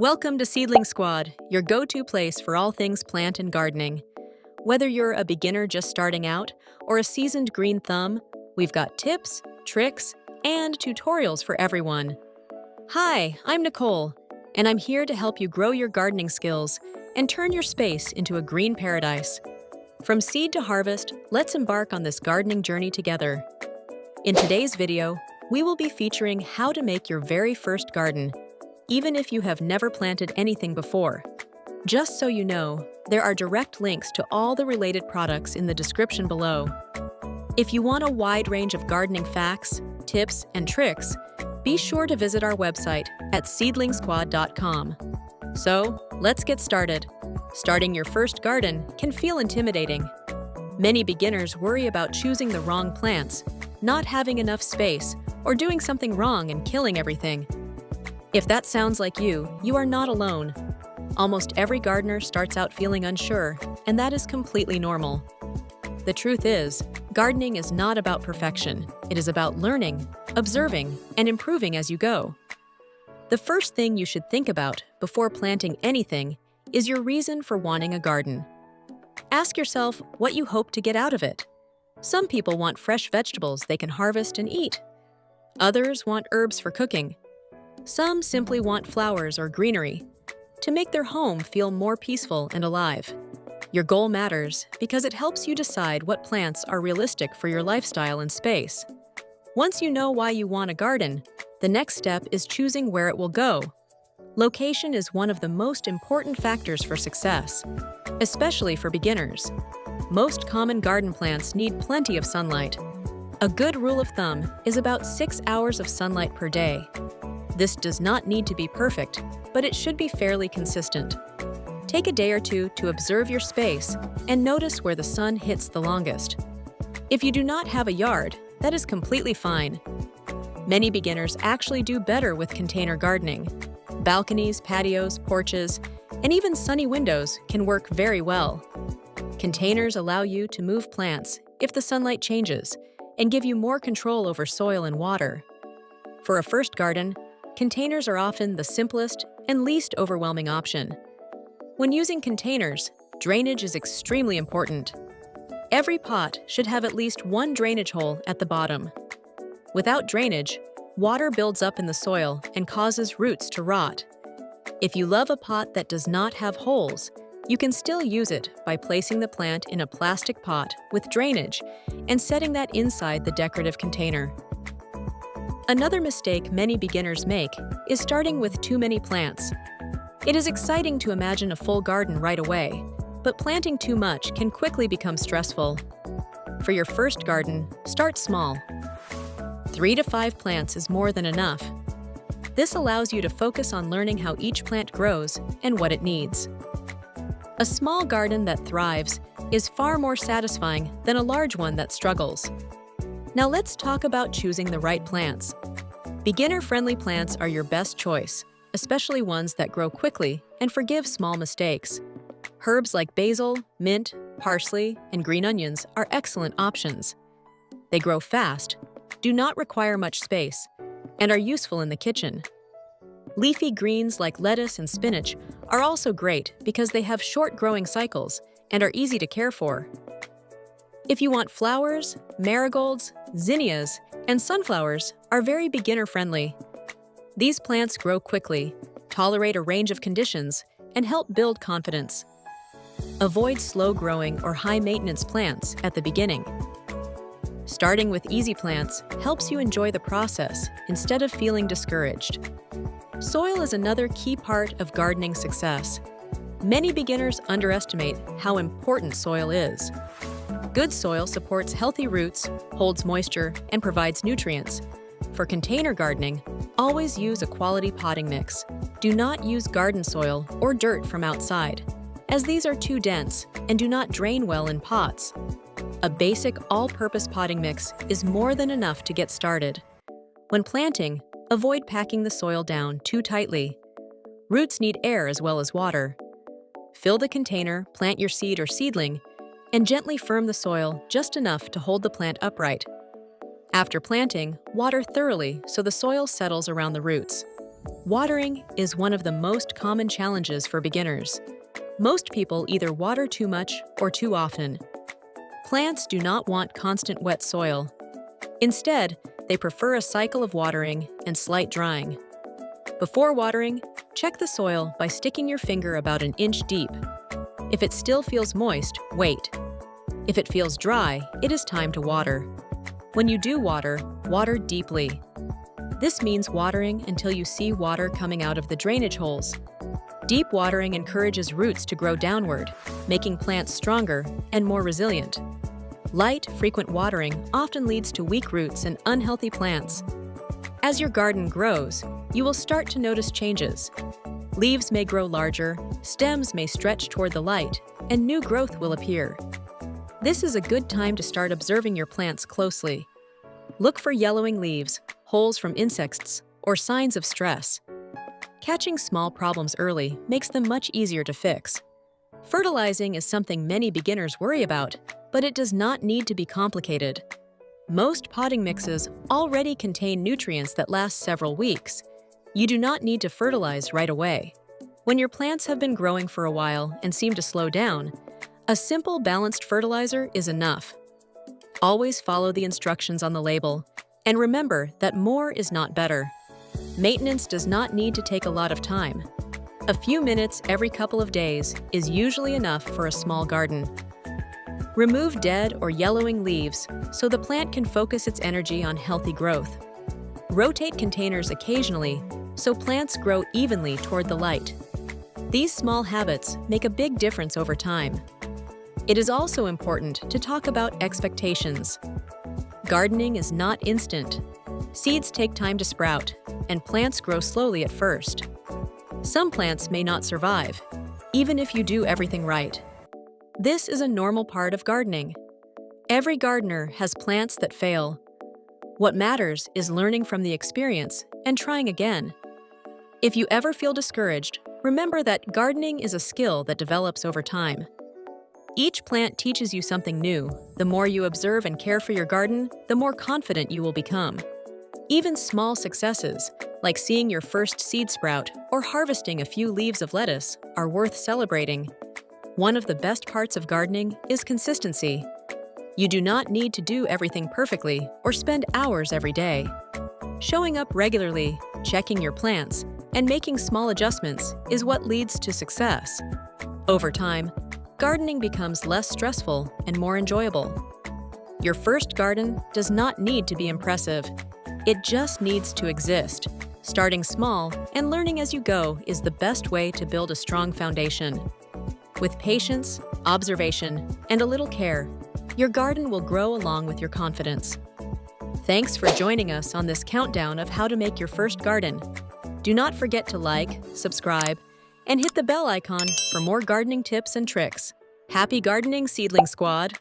Welcome to Seedling Squad, your go-to place for all things plant and gardening. Whether you're a beginner just starting out or a seasoned green thumb, we've got tips, tricks, and tutorials for everyone. Hi, I'm Nicole, and I'm here to help you grow your gardening skills and turn your space into a green paradise. From seed to harvest, let's embark on this gardening journey together. In today's video, we will be featuring how to make your very first garden, even if you have never planted anything before. Just so you know, there are direct links to all the related products in the description below. If you want a wide range of gardening facts, tips, and tricks, be sure to visit our website at seedlingsquad.com. So, let's get started. Starting your first garden can feel intimidating. Many beginners worry about choosing the wrong plants, not having enough space, or doing something wrong and killing everything. If that sounds like you are not alone. Almost every gardener starts out feeling unsure, and that is completely normal. The truth is, gardening is not about perfection. It is about learning, observing, and improving as you go. The first thing you should think about before planting anything is your reason for wanting a garden. Ask yourself what you hope to get out of it. Some people want fresh vegetables they can harvest and eat. Others want herbs for cooking. Some simply want flowers or greenery to make their home feel more peaceful and alive. Your goal matters because it helps you decide what plants are realistic for your lifestyle and space. Once you know why you want a garden, the next step is choosing where it will go. Location is one of the most important factors for success, especially for beginners. Most common garden plants need plenty of sunlight. A good rule of thumb is about 6 hours of sunlight per day. This does not need to be perfect, but it should be fairly consistent. Take a day or two to observe your space and notice where the sun hits the longest. If you do not have a yard, that is completely fine. Many beginners actually do better with container gardening. Balconies, patios, porches, and even sunny windows can work very well. Containers allow you to move plants if the sunlight changes and give you more control over soil and water. For a first garden, containers are often the simplest and least overwhelming option. When using containers, drainage is extremely important. Every pot should have at least one drainage hole at the bottom. Without drainage, water builds up in the soil and causes roots to rot. If you love a pot that does not have holes, you can still use it by placing the plant in a plastic pot with drainage and setting that inside the decorative container. Another mistake many beginners make is starting with too many plants. It is exciting to imagine a full garden right away, but planting too much can quickly become stressful. For your first garden, start small. 3 to 5 plants is more than enough. This allows you to focus on learning how each plant grows and what it needs. A small garden that thrives is far more satisfying than a large one that struggles. Now let's talk about choosing the right plants. Beginner-friendly plants are your best choice, especially ones that grow quickly and forgive small mistakes. Herbs like basil, mint, parsley, and green onions are excellent options. They grow fast, do not require much space, and are useful in the kitchen. Leafy greens like lettuce and spinach are also great because they have short growing cycles and are easy to care for. If you want flowers, marigolds, zinnias, and sunflowers are very beginner-friendly. These plants grow quickly, tolerate a range of conditions, and help build confidence. Avoid slow-growing or high-maintenance plants at the beginning. Starting with easy plants helps you enjoy the process instead of feeling discouraged. Soil is another key part of gardening success. Many beginners underestimate how important soil is. Good soil supports healthy roots, holds moisture, and provides nutrients. For container gardening, always use a quality potting mix. Do not use garden soil or dirt from outside, as these are too dense and do not drain well in pots. A basic all-purpose potting mix is more than enough to get started. When planting, avoid packing the soil down too tightly. Roots need air as well as water. Fill the container, plant your seed or seedling, and gently firm the soil just enough to hold the plant upright. After planting, water thoroughly so the soil settles around the roots. Watering is one of the most common challenges for beginners. Most people either water too much or too often. Plants do not want constant wet soil. Instead, they prefer a cycle of watering and slight drying. Before watering, check the soil by sticking your finger about an inch deep. If it still feels moist, wait. If it feels dry, it is time to water. When you do water, water deeply. This means watering until you see water coming out of the drainage holes. Deep watering encourages roots to grow downward, making plants stronger and more resilient. Light, frequent watering often leads to weak roots and unhealthy plants. As your garden grows, you will start to notice changes. Leaves may grow larger, stems may stretch toward the light, and new growth will appear. This is a good time to start observing your plants closely. Look for yellowing leaves, holes from insects, or signs of stress. Catching small problems early makes them much easier to fix. Fertilizing is something many beginners worry about, but it does not need to be complicated. Most potting mixes already contain nutrients that last several weeks. You do not need to fertilize right away. When your plants have been growing for a while and seem to slow down, a simple balanced fertilizer is enough. Always follow the instructions on the label, and remember that more is not better. Maintenance does not need to take a lot of time. A few minutes every couple of days is usually enough for a small garden. Remove dead or yellowing leaves so the plant can focus its energy on healthy growth. Rotate containers occasionally so plants grow evenly toward the light. These small habits make a big difference over time. It is also important to talk about expectations. Gardening is not instant. Seeds take time to sprout, and plants grow slowly at first. Some plants may not survive, even if you do everything right. This is a normal part of gardening. Every gardener has plants that fail. What matters is learning from the experience and trying again. If you ever feel discouraged, remember that gardening is a skill that develops over time. Each plant teaches you something new. The more you observe and care for your garden, the more confident you will become. Even small successes, like seeing your first seed sprout or harvesting a few leaves of lettuce, are worth celebrating. One of the best parts of gardening is consistency. You do not need to do everything perfectly or spend hours every day. Showing up regularly, checking your plants, and making small adjustments is what leads to success. Over time, gardening becomes less stressful and more enjoyable. Your first garden does not need to be impressive. It just needs to exist. Starting small and learning as you go is the best way to build a strong foundation. With patience, observation, and a little care, your garden will grow along with your confidence. Thanks for joining us on this countdown of how to make your first garden. Do not forget to like, subscribe, and hit the bell icon for more gardening tips and tricks. Happy gardening, Seedling Squad!